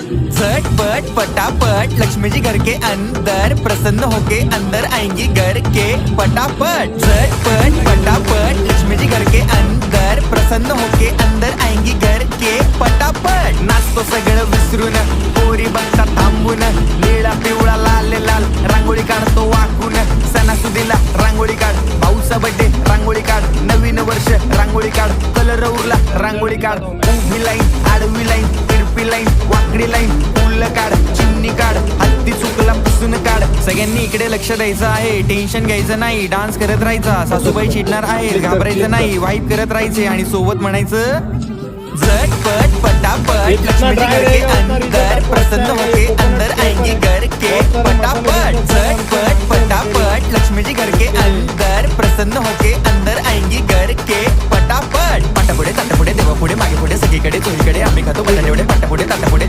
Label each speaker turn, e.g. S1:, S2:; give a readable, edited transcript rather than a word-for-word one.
S1: झटपट फटाफट लक्ष्मी जी घर के अंदर प्रसन्न होके अंदर आएंगी घर के फटाफट। झटपट फटाफट लक्ष्मी जी घर के अंदर प्रसन्न होके अंदर आएंगी घर के फटाफट। नाचतो सगळं विसरून पोरी बघता थांबून निळा पिवळा लाल लाल रांगोळी काढतो वाकून। सणासुदीला रांगोळी काढ, भाऊचा बर्थडे रांगोळी काढ, नवीन वर्ष रांगोळी काढ, कलर उरला रांगोळी काढ। उभी लाईन आडवी लाईन तिरपी लाईन वाकडी लाईन फुल काढ, चिमणी काढ, हत्ती चुकला पुसून काढ। सगळ्यांनी इकडे लक्ष द्यायचं आहे, टेन्शन घ्यायचं नाही, डान्स करत राहायचा। सासूबाई चिडणार आहे, घाबरायचं नाही, वाईप करत राहायचे आणि सोबत म्हणायचं झटपट फटाफट लक्ष्मी जी घर के अंदर प्रसन्न होके अंदर आएंगी घर के फटाफट। झटपट फटाफट लक्ष्मी जी घर के अंदर प्रसन्न होके अंदर आएंगी घर के फटाफट। पाटापुढे ताटापुढे देवापुढे मागे पुढे सगळीकडे चोहीकडे आम्ही खातो बटाटे वडे पाटापुढे ताटापुढे।